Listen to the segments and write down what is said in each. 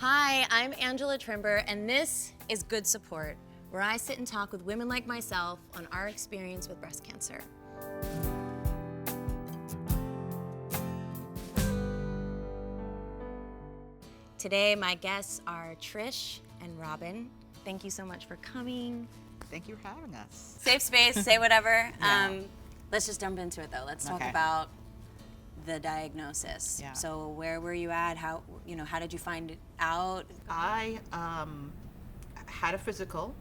Hi, I'm Angela Trimbur, and this is Good Support, where I sit and talk with women like myself on our experience with breast cancer. Today, my guests are Trish and Robin. Thank you so much for coming. Thank you for having us. Safe space, say whatever. Yeah. Let's just jump into it though. Let's talk Okay. about the diagnosis. Yeah. So where were you at? How did you find it out? I had a physical,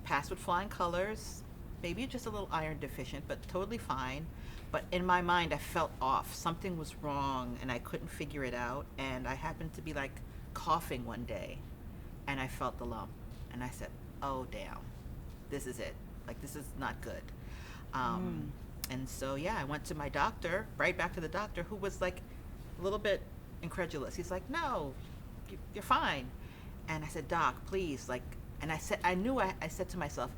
passed with flying colors, maybe just a little iron deficient, but totally fine. But in my mind, I felt off. Something was wrong, and I couldn't figure it out. And I happened to be like coughing one day, and I felt the lump. And I said, oh, damn, this is it. Like, this is not good. And so, yeah, I went to my doctor, right back to the doctor, who was like a little bit incredulous. He's like, no, you're fine. And I said, Doc, please, like, and I said, I said to myself,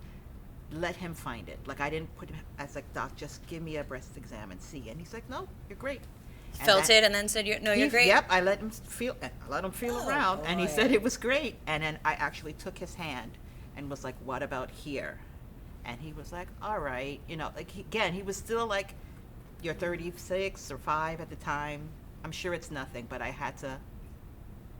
let him find it. Like, I didn't put him, I was like, Doc, just give me a breast exam and see. And he's like, no, you're great. And Felt it and then said, you're great? Yep, I let him feel around, and he boy. said it was great. And then I actually took his hand and was like, what about here? And he was like, all right, like, he was still like, you're 36 or 5 at the time. I'm sure it's nothing, but I had to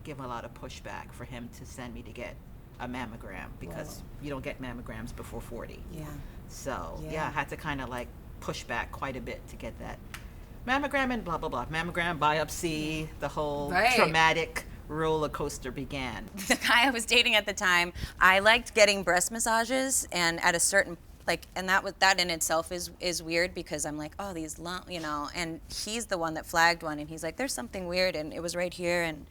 give him a lot of pushback for him to send me to get a mammogram, because you don't get mammograms before 40. Yeah. So, Yeah. I had to kind of like push back quite a bit to get that mammogram and blah, blah, blah. Mammogram, biopsy, the whole Right. traumatic roller coaster began. The guy I was dating at the time, I liked getting breast massages, and at a certain and that in itself is weird, because I'm like, oh, these and he's the one that flagged one, and he's like, there's something weird, and it was right here, and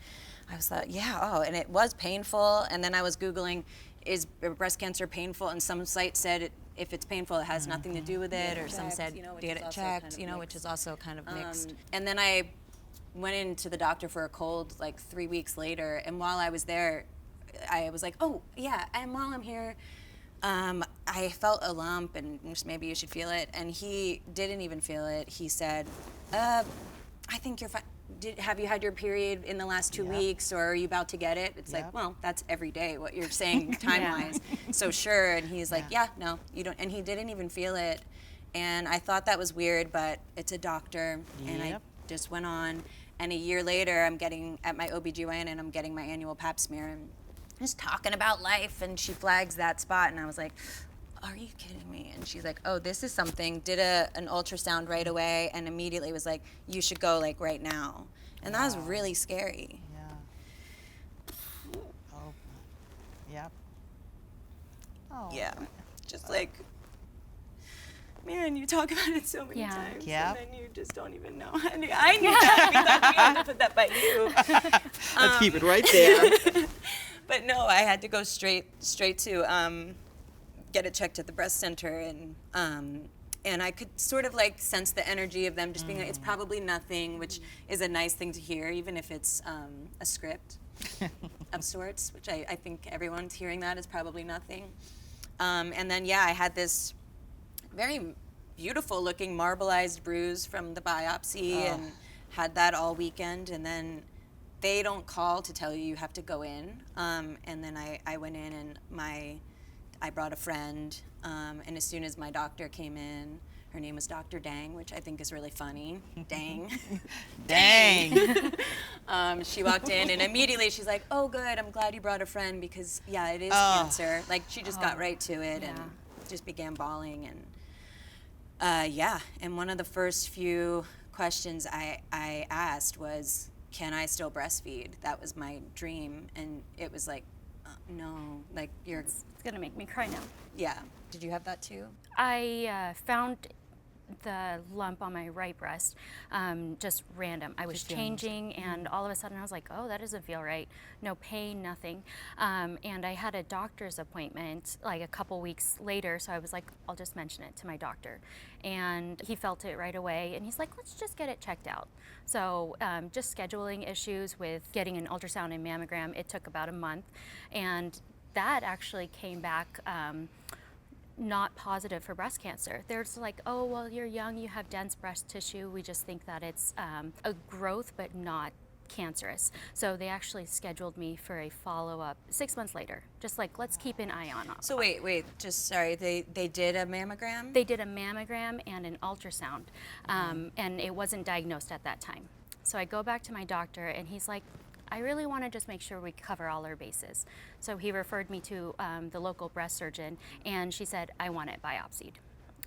I was like, and it was painful, and then I was Googling, is breast cancer painful, and some site said if it's painful, it has nothing to do with it, or some said get it checked, which is also kind of mixed. And then I went into the doctor for a cold like 3 weeks later, and while I was there, I was like, oh yeah, and while I'm here, I felt a lump, and just maybe you should feel it, and he didn't even feel it. He said, I think you're fine. Have you had your period in the last 2 weeks, or are you about to get it? It's like, well, that's every day, what you're saying time-wise. So sure, and he's like, no, you don't, and he didn't even feel it. And I thought that was weird, but it's a doctor, and I just went on. And a year later, I'm getting, at my OBGYN, and I'm getting my annual pap smear, and just talking about life, and she flags that spot, and I was like, are you kidding me? And she's like, oh, this is something. Did an ultrasound right away, and immediately was like, you should go like right now. And that was really scary. Yeah. Oh. Yep. Oh. Yeah. Just like, man, you talk about it so many times, Yep. and then you just don't even know. I knew that. We thought we had to put that by you. Let's keep it right there. But no, I had to go straight to get it checked at the breast center, and I could sort of like sense the energy of them just being like, it's probably nothing, which is a nice thing to hear, even if it's a script of sorts, which I think everyone's hearing that is probably nothing. And then I had this very beautiful looking marbleized bruise from the biopsy, and had that all weekend, and then they don't call to tell you have to go in, and then I went in, and I brought a friend, and as soon as my doctor came in, her name was Dr. Dang, which I think is really funny. Dang. Dang. She walked in, and immediately she's like, oh good, I'm glad you brought a friend, because it is cancer. Like, she just got right to it and just began bawling, and and one of the first few questions I asked was, can I still breastfeed? That was my dream, and it was like, no, like It's gonna make me cry now. Yeah. Did you have that too? I found the lump on my right breast, just random. I was changing, and all of a sudden I was like, oh, that doesn't feel right. No pain, nothing. And I had a doctor's appointment like a couple weeks later, so I was like, I'll just mention it to my doctor. And he felt it right away, and he's like, let's just get it checked out. So just scheduling issues with getting an ultrasound and mammogram, it took about a month. And that actually came back not positive for breast cancer. There's like, oh, well, you're young, you have dense breast tissue. We just think that it's a growth, but not cancerous. So they actually scheduled me for a follow-up 6 months later, just like, let's keep an eye on it. So wait, just sorry. They did a mammogram. They did a mammogram and an ultrasound, and it wasn't diagnosed at that time. So I go back to my doctor, and he's like, I really want to just make sure we cover all our bases. So he referred me to the local breast surgeon, and she said, I want it biopsied.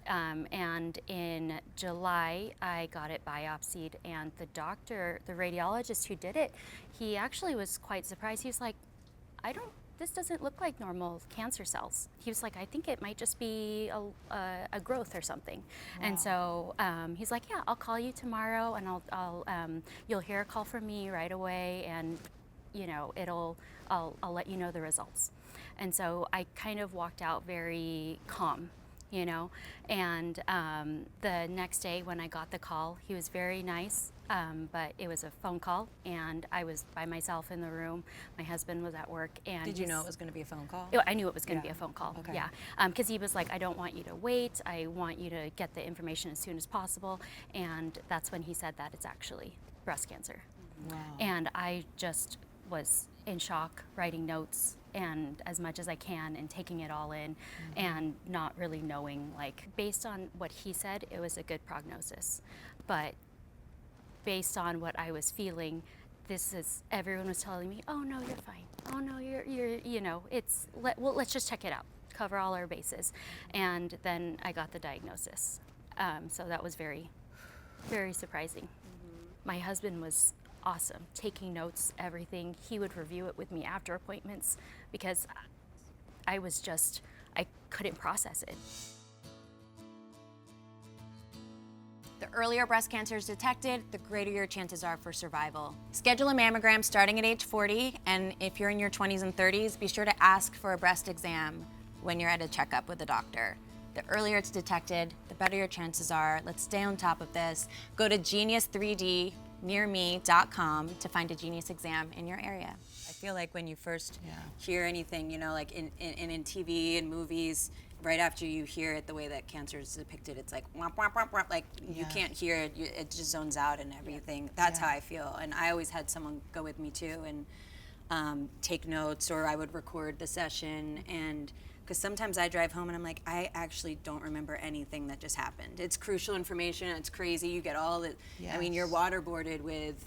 And in July, I got it biopsied, and the doctor, the radiologist who did it, he actually was quite surprised. He was like, this doesn't look like normal cancer cells. He was like, I think it might just be a growth or something. Wow. And so he's like, yeah, I'll call you tomorrow, and you'll hear a call from me right away, and I'll let you know the results. And so I kind of walked out very calm. And the next day when I got the call, he was very nice, but it was a phone call, and I was by myself in the room. My husband was at work, and did you know it was going to be a phone call? I knew it was going to be a phone call. Okay. Yeah, because he was like, I don't want you to wait. I want you to get the information as soon as possible. And that's when he said that it's actually breast cancer. Wow. And I just was in shock, writing notes and as much as I can, and taking it all in, and not really knowing, like, based on what he said, it was a good prognosis. But based on what I was feeling, everyone was telling me, oh no, you're fine. Oh no, let's just check it out, cover all our bases. And then I got the diagnosis. So that was very, very surprising. My husband was awesome, taking notes, everything. He would review it with me after appointments, because I couldn't process it. The earlier breast cancer is detected, the greater your chances are for survival. Schedule a mammogram starting at age 40, and if you're in your 20s and 30s, be sure to ask for a breast exam when you're at a checkup with a doctor. The earlier it's detected, the better your chances are. Let's stay on top of this. Go to genius3dnearme.com to find a Genius exam in your area. I feel like when you first hear anything, like in TV and movies, right after you hear it, the way that cancer is depicted, it's like womp, womp, womp, womp, like you can't hear it, it just zones out and everything. That's how I feel. And I always had someone go with me too and take notes, or I would record the session, and because sometimes I drive home and I'm like, I actually don't remember anything that just happened. It's crucial information. It's crazy. You get all the. I mean, you're waterboarded with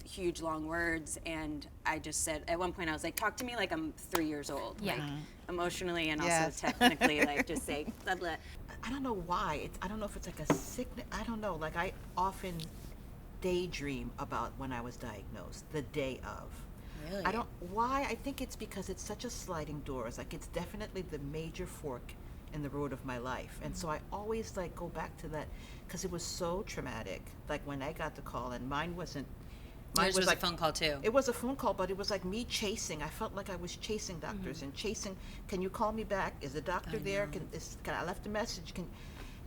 huge long words, and I just said at one point I was like, talk to me like I'm 3 years old, like emotionally and also technically, like just say blah blah. I don't know why. I don't know if it's like a sickness. I don't know. Like I often daydream about when I was diagnosed, the day of. Really? I think it's because it's such a sliding door. It's like it's definitely the major fork in the road of my life. And so I always like go back to that because it was so traumatic. Like when I got the call, and mine was like a phone call too. It was a phone call, but it was like me chasing. I felt like I was chasing doctors and chasing. Can you call me back? Is the doctor there? Can I left a message?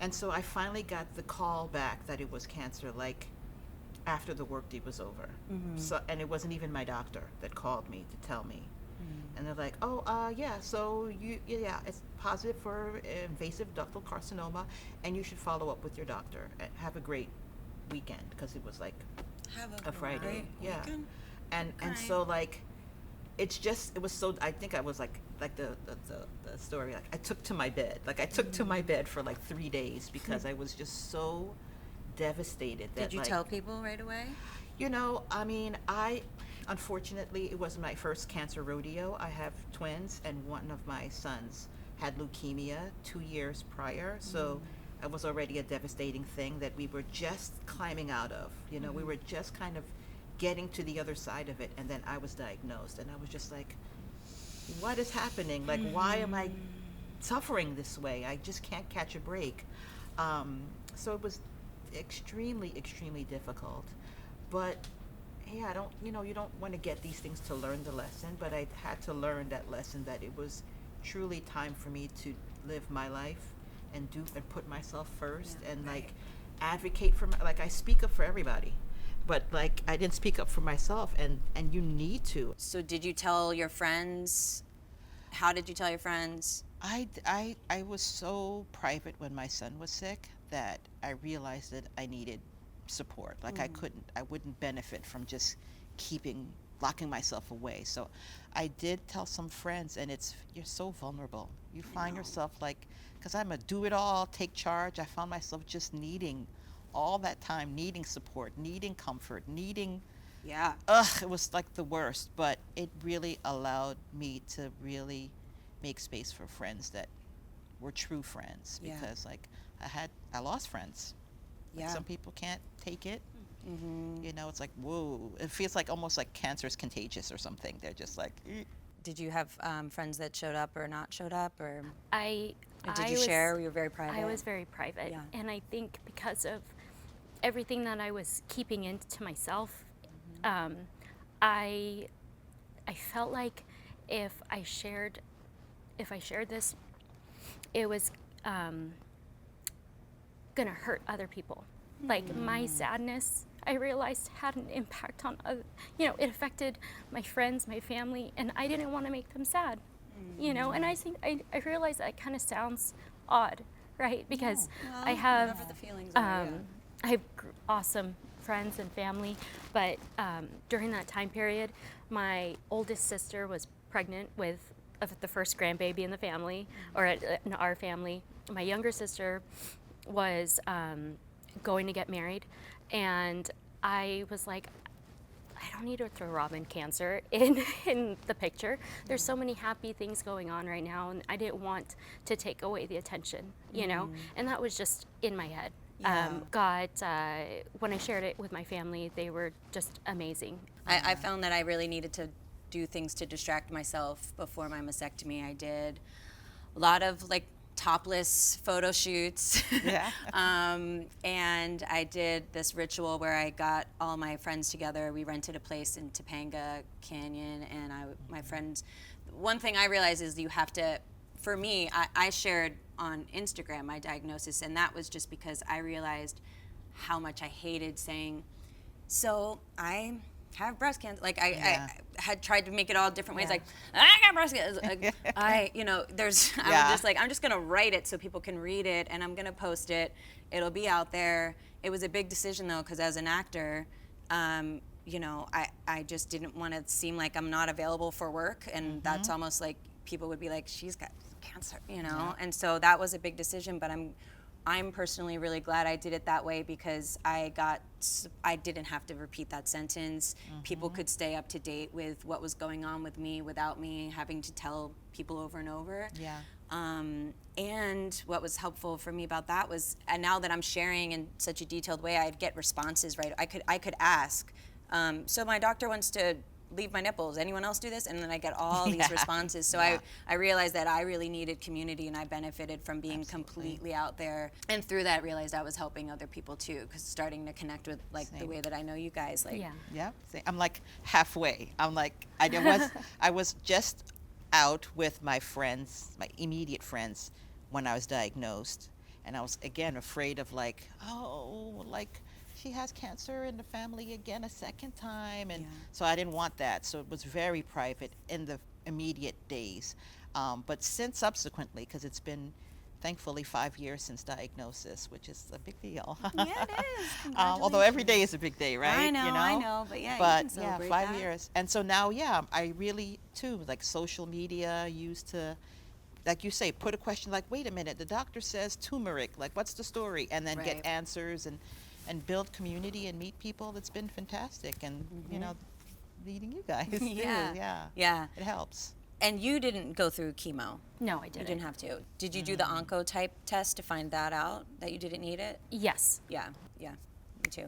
And so I finally got the call back that it was cancer, like after the workday was over. So, and it wasn't even my doctor that called me to tell me. And they're like, so it's positive for invasive ductal carcinoma, and you should follow up with your doctor. And have a great weekend, because it was like a Friday. And so like, it was so, I think I was like the story, like I took to my bed. Like I took to my bed for like 3 days because I was just so devastated. Did you tell people right away? I mean, unfortunately, it was my first cancer rodeo. I have twins, and one of my sons had leukemia 2 years prior, so it was already a devastating thing that we were just climbing out of. We were just kind of getting to the other side of it, and then I was diagnosed, and I was just like, what is happening? Like, why am I suffering this way? I just can't catch a break. So it was extremely, extremely difficult. But you don't want to get these things to learn the lesson, but I had to learn that lesson, that it was truly time for me to live my life and put myself first, and like advocate for like I speak up for everybody, but like I didn't speak up for myself, and you need to. So did you tell your friends? How did you tell your friends? I was so private when my son was sick that I realized that I needed support. Like I wouldn't benefit from just locking myself away. So I did tell some friends, and you're so vulnerable. You find yourself like, because I'm a do-it-all, take charge, I found myself just needing all that time, needing support, needing comfort, needing, it was like the worst, but it really allowed me to really make space for friends that were true friends, because like I lost friends. Like, some people can't take it. You know, it's like, whoa, it feels like almost like cancer is contagious or something. They're just like, Did you have friends that showed up or not showed up, or I did you share? Were you very private? I was very private, Yeah. and I think because of everything that I was keeping into myself, I felt like if I shared this, it was gonna hurt other people. Like my sadness, I realized had an impact on other, it affected my friends, my family, and I didn't want to make them sad, and I think I realized that kind of sounds odd, right? Because I have whatever the feelings are, I have awesome friends and family, but during that time period, my oldest sister was pregnant with the first grandbaby in the family, or in our family. My younger sister was going to get married, and I was like, I don't need to throw Robin cancer in the picture. There's so many happy things going on right now, and I didn't want to take away the attention, and that was just in my head. When I shared it with my family, they were just amazing. I found that I really needed to do things to distract myself before my mastectomy. I did a lot of like topless photo shoots. And I did this ritual where I got all my friends together. We rented a place in Topanga Canyon, and my friends, one thing I realized is you have to, for me, I shared on Instagram my diagnosis, and that was just because I realized how much I hated saying, so I have breast cancer. Like I had tried to make it all different ways. Like, I got breast cancer. Like, I was just like, I'm just gonna write it so people can read it, and I'm gonna post it. It'll be out there. It was a big decision though, because as an actor, I just didn't want to seem like I'm not available for work, and that's almost like people would be like, she's got cancer, and so that was a big decision. But I'm personally really glad I did it that way, because I didn't have to repeat that sentence. People could stay up to date with what was going on with me without me having to tell people over and over. And what was helpful for me about that was, and now that I'm sharing in such a detailed way, I'd get responses, right? I could ask, so my doctor wants to leave my nipples. Anyone else do this? And then I get all these responses. So I realized that I really needed community, and I benefited from being completely out there. And through that, realized I was helping other people too, because starting to connect with like the way that I know you guys. Like, I'm like halfway. I'm like, I was just out with my friends, my immediate friends, when I was diagnosed, and I was again afraid of like, she has cancer in the family again a second time, and so I didn't want that. So it was very private in the immediate days. But since subsequently, because it's been thankfully 5 years since diagnosis, which is a big deal. Yeah, it is. Although every day is a big day, right? I know, but you can celebrate 5 years. And so now, I really too, like social media used to, like you say, put a question like, wait a minute, the doctor says turmeric, like what's the story? And then get answers and build community and meet people. That's been fantastic. And, meeting you guys too. Yeah. It helps. And you didn't go through chemo? No, I didn't. You didn't have to. Did you do the onco-type test to find that out, that you didn't need it? Yes. Yeah, me too.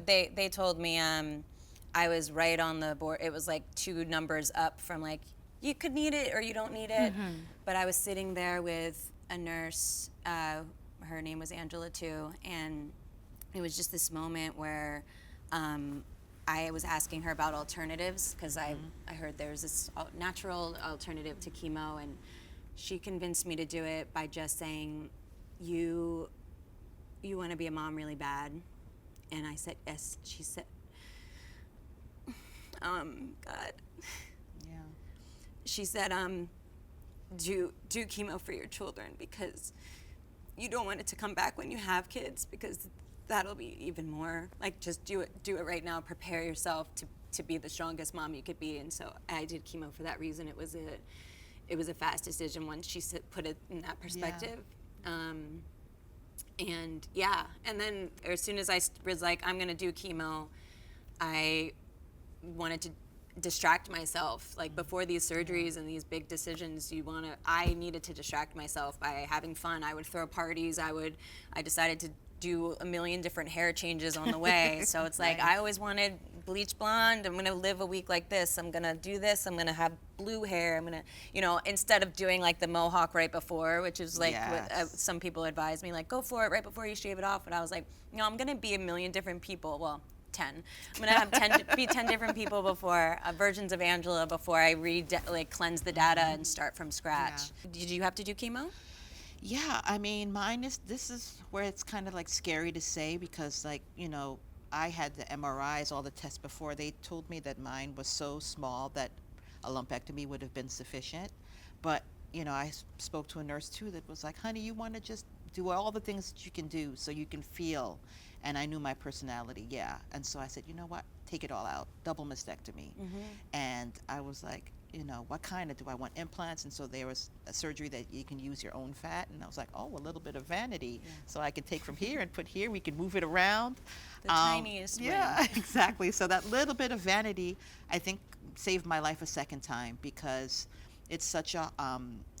They told me I was right on the board. It was like 2 numbers up from like, you could need it or you don't need it. But I was sitting there with a nurse, her name was Angela too, and it was just this moment where I was asking her about alternatives, because I heard there's this natural alternative to chemo, and she convinced me to do it by just saying, you want to be a mom really bad? And I said, yes. She said, God. Yeah. She said, do chemo for your children, because you don't want it to come back when you have kids, because that'll be even more, like, just do it right now. Prepare yourself to be the strongest mom you could be. And so I did chemo for that reason. It was a fast decision once she put it in that perspective. And yeah, and then as soon as I was like, I'm gonna do chemo, I wanted to distract myself. Like before these surgeries and these big decisions, I needed to distract myself by having fun. I would throw parties. I decided to do a million different hair changes on the way. So it's like, I always wanted bleach blonde. I'm gonna live a week like this. I'm gonna do this. I'm gonna have blue hair. I'm gonna, instead of doing like the mohawk right before, which is like what some people advise me, like go for it right before you shave it off. But I was like, no, I'm gonna be a million different people. Well, 10. I'm gonna have 10 different people before, versions of Angela before I cleanse the data and start from scratch. Did you have to do chemo? Yeah, I mean, this is where it's kind of like scary to say, because I had the MRIs, all the tests before. They told me that mine was so small that a lumpectomy would have been sufficient. But, I spoke to a nurse too that was like, honey, you want to just do all the things that you can do so you can feel. And I knew my personality, And so I said, you know what, take it all out, double mastectomy. And I was like, what kind of, do I want implants? And so there was a surgery that you can use your own fat. And I was like, oh, a little bit of vanity. So I could take from here and put here, we can move it around. The tiniest Yeah, exactly. So that little bit of vanity, I think, saved my life a second time, because it's such a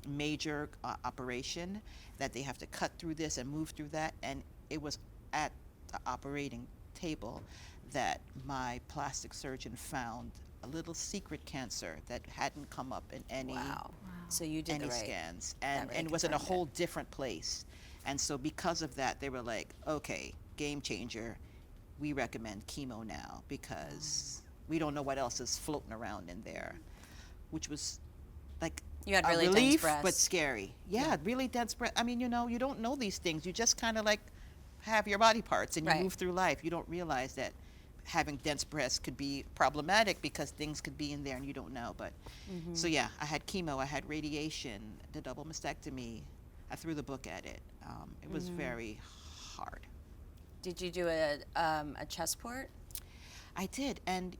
major operation that they have to cut through this and move through that. And it was at the operating table that my plastic surgeon found a little secret cancer that hadn't come up in any So you did any the right scans, and it was in a whole different place. And so because of that, they were like, okay, game changer, we recommend chemo now, because we don't know what else is floating around in there, which was like You had a really dense relief, breasts. but scary. Yeah, really dense breast. I mean, you don't know these things. You just kind of like have your body parts and you move through life. You don't realize that having dense breasts could be problematic, because things could be in there and you don't know. But so I had chemo, I had radiation, the double mastectomy. I threw the book at it. It was very hard. Did you do a chest port? I did, and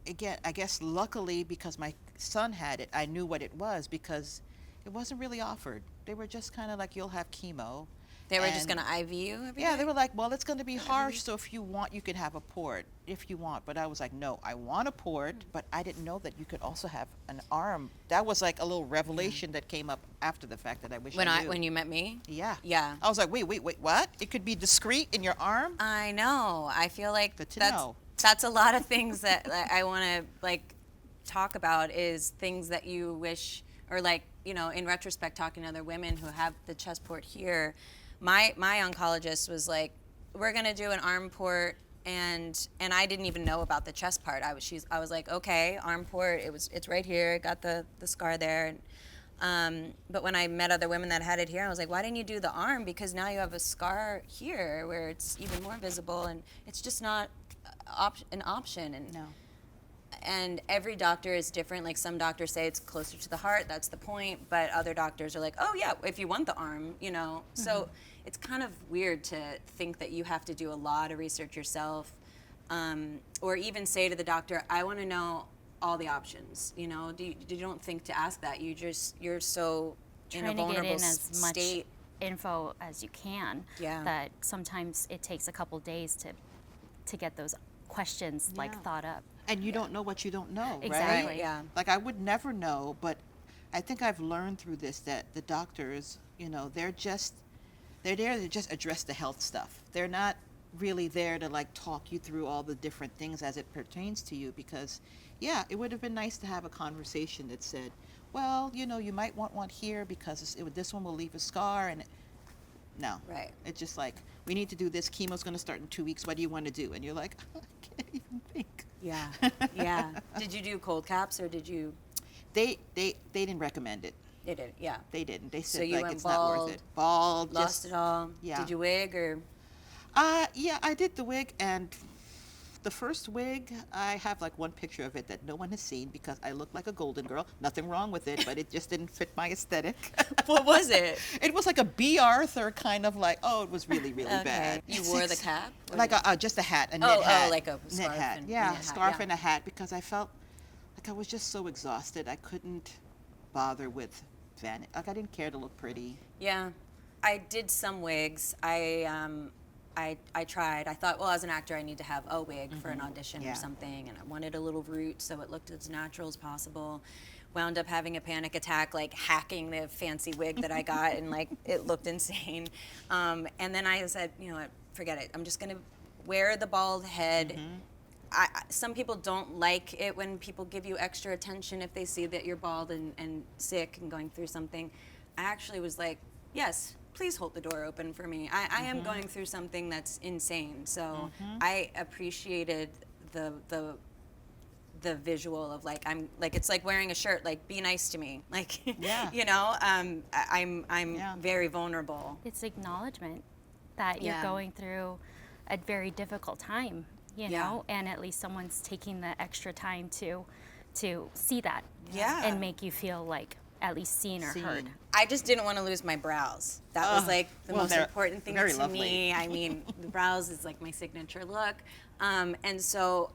again, I guess luckily, because my son had it, I knew what it was, because it wasn't really offered. They were just kind of like, you'll have chemo. They were just going to IV you every Yeah, day? they were like, well, it's going to be harsh, so if you want, you can have a port, if you want. But I was like, no, I want a port, but I didn't know that you could also have an arm. That was like a little revelation that came up after the fact that I wish I knew. When you met me? Yeah. Yeah. I was like, wait, what? It could be discreet in your arm? I know. I feel like Good to know. that's a lot of things that I want to talk about, is things that you wish, or in retrospect, talking to other women who have the chest port here. My oncologist was like, we're gonna do an arm port, and I didn't even know about the chest part. I was like, okay, arm port. It's right here. Got the scar there. But when I met other women that had it here, I was like, why didn't you do the arm? Because now you have a scar here where it's even more visible, and it's just not an option. And No. And every doctor is different. Like some doctors say it's closer to the heart, that's the point. But other doctors are like, oh yeah, if you want the arm, So it's kind of weird to think that you have to do a lot of research yourself, or even say to the doctor, I want to know all the options. You don't think to ask that. You're so in a Trying to get vulnerable in as much state. info as you can. Yeah. That sometimes it takes a couple days to get those questions thought up. And you don't know what you don't know, right? Exactly. Yeah. Like, I would never know, but I think I've learned through this that the doctors, they're there to just address the health stuff. They're not really there to talk you through all the different things as it pertains to you, because it would have been nice to have a conversation that said, well, you might want one here because this one will leave a scar, and no. Right. It's just like, we need to do this, chemo's going to start in 2 weeks, what do you want to do? And you're like, I can't even think. Yeah. Yeah. Did you do cold caps, or did you? They didn't recommend it. They did, yeah. They didn't. They So said you went it's not worth it. Bald. Lost it all. Yeah. Did you wig, or? Yeah, I did the wig, and The first wig, I have like one picture of it that no one has seen because I look like a golden girl. Nothing wrong with it, but it just didn't fit my aesthetic. What was it? It was like a B. Arthur kind of like, oh, it was really, really bad. You wore the cap? Or Like just a hat, a knit Oh, hat. like a knit scarf hat. and- Yeah, knit hat, scarf yeah. and a hat because I felt like I was just so exhausted. I couldn't bother with vanity. Like I didn't care to look pretty. Yeah, I did some wigs. I tried. I thought, well, as an actor, I need to have a wig for an audition Yeah. or something, and I wanted a little root so it looked as natural as possible. Wound up having a panic attack, like hacking the fancy wig that I got, and like it looked insane. And then I said, you know what, forget it. I'm just gonna wear the bald head. Some people don't like it when people give you extra attention if they see that you're bald and sick and going through something. I actually was like, yes, please hold the door open for me. I am going through something that's insane. So I appreciated the visual of like, I'm like, it's like wearing a shirt, like be nice to me. Like, Yeah. you know, I'm Yeah. very vulnerable. It's acknowledgement that you're Yeah. going through a very difficult time, you Yeah. know, and at least someone's taking the extra time to see that Yeah. and make you feel like at least seen or heard. Seen. I just didn't want to lose my brows. That was like the well, most they're important thing very to lovely. me. I mean, the brows is like my signature look. And so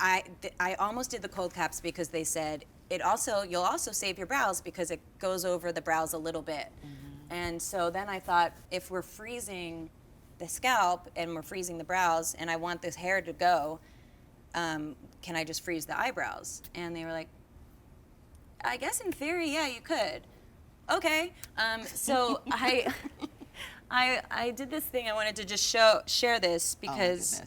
I almost did the cold caps because they said you'll also save your brows because it goes over the brows a little bit. And so then I thought, if we're freezing the scalp and we're freezing the brows and I want this hair to go, can I just freeze the eyebrows? And they were like, I guess in theory, yeah, you could. Okay. So I did this thing. I wanted to just share this because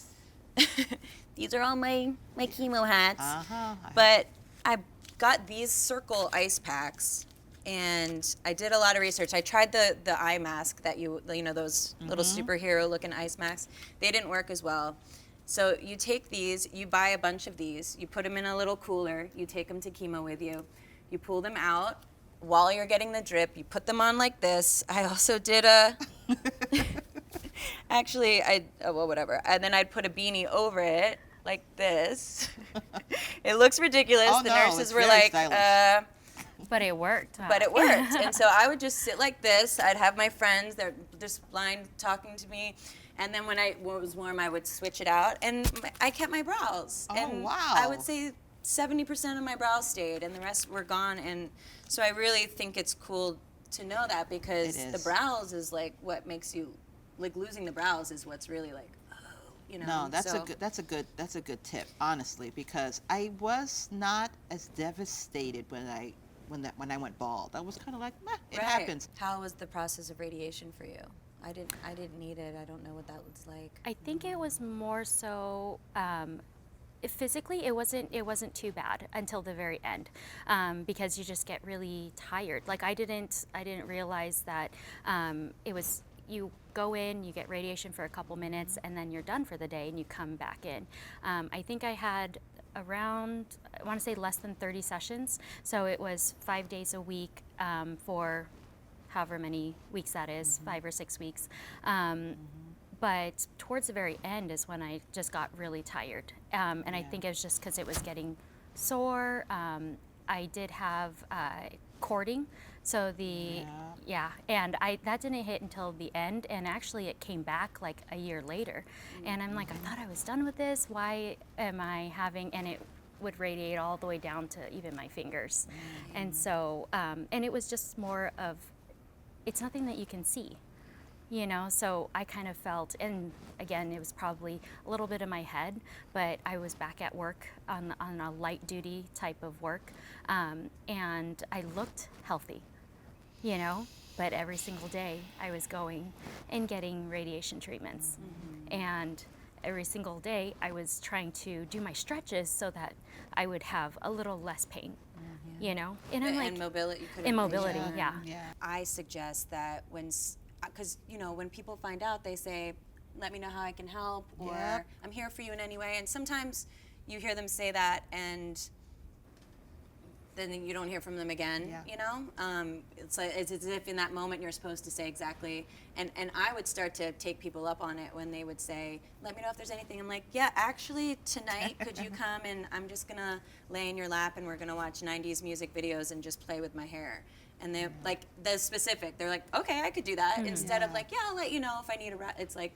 these are all my chemo hats. But I got these circle ice packs, and I did a lot of research. I tried the eye mask that you know, those little superhero looking ice masks. They didn't work as well. So you take these, you buy a bunch of these, you put them in a little cooler, you take them to chemo with you, you pull them out. While you're getting the drip, you put them on like this. I also did actually, well, whatever. And then I'd put a beanie over it, like this. It looks ridiculous. Oh, The no, nurses it's were very like, stylish. But it worked. Huh? but it worked. And so I would just sit like this. I'd have my friends, they're just blind talking to me. And then when it was warm, I would switch it out. And I kept my brows. Oh, And wow. I would say 70% of my brows stayed and the rest were gone. And so I really think it's cool to know that, because It the is. brows is like what makes you, like losing the brows is what's really like, oh, you know. No, that's so, a good tip, honestly, because I was not as devastated when I went bald. I was kind of like, meh, it Right. happens. How was the process of radiation for you? I didn't need it. I don't know what that was like. I think it was more so physically it wasn't too bad until the very end, because you just get really tired. Like I didn't realize that it was, you go in, you get radiation for a couple minutes, and then you're done for the day and you come back in. I think I had around, I want to say less than 30 sessions, so it was 5 days a week for however many weeks that is, 5 or 6 weeks. But towards the very end is when I just got really tired. And I think it was just because it was getting sore. I did have cording, so and that didn't hit until the end, and actually it came back like a year later. And I'm like, I thought I was done with this. Why am I having, and it would radiate all the way down to even my fingers. And so, and it was just more of, it's nothing that you can see, you know, so I kind of felt, and again, it was probably a little bit in my head, but I was back at work on a light duty type of work, and I looked healthy, you know, but every single day I was going and getting radiation treatments. And every single day I was trying to do my stretches so that I would have a little less pain. You know, and I'm like, And mobility. You couldn't immobility, reach yeah. I suggest that because you know, when people find out, they say, "Let me know how I can help," or Yep. "I'm here for you in any way." And sometimes you hear them say that, and then you don't hear from them again. Yeah. You know, it's like it's as if in that moment you're supposed to say exactly. And I would start to take people up on it when they would say, "Let me know if there's anything." I'm like, "Yeah, actually tonight, could you come and I'm just gonna lay in your lap and we're gonna watch 90s music videos and just play with my hair." And they like the specific. They're like, "Okay, I could do that." Instead of like, "Yeah, I'll let you know if I need a." It's like,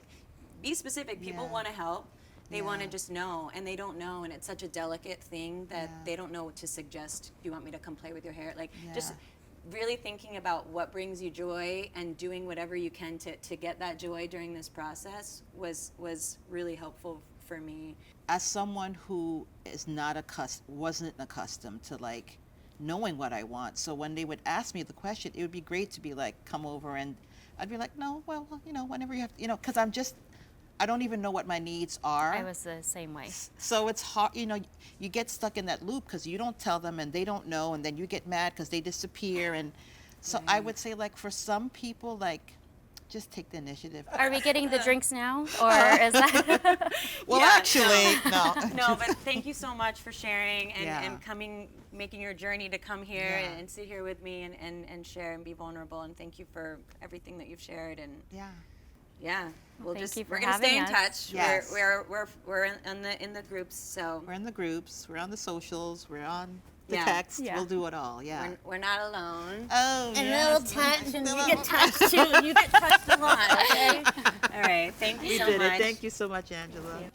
be specific. People Yeah. want to help. They want to Yeah. just know, and they don't know, and it's such a delicate thing that Yeah. they don't know what to suggest. Do you want me to come play with your hair? Like, just Yeah. really thinking about what brings you joy and doing whatever you can to get that joy during this process was really helpful for me. As someone who is not wasn't accustomed to like knowing what I want, so when they would ask me the question, it would be great to be like, come over, and I'd be like, no, well, you know, whenever you have, you know, because I don't even know what my needs are. I was the same way. So it's hard, you know, you get stuck in that loop because you don't tell them and they don't know, and then you get mad because they disappear. And so I would say, like, for some people, like, just take the initiative. Are we getting the drinks now, or is that? Well, Yeah, actually, no. No, but thank you so much for sharing and, Yeah. and making your journey to come here Yeah. and sit here with me and share and be vulnerable. And thank you for everything that you've shared. And Yeah. yeah, thank you for we're gonna stay in having us. touch. Yes. We're in the groups, so We're in the groups, we're on the socials, we're on the Yeah. text, Yeah. we'll do it all, yeah. we're not alone. Oh, And yes. a little touch, and you get touched too. You get touched a lot. Okay. All right, thank you We so did much. it. Thank you so much, Angela.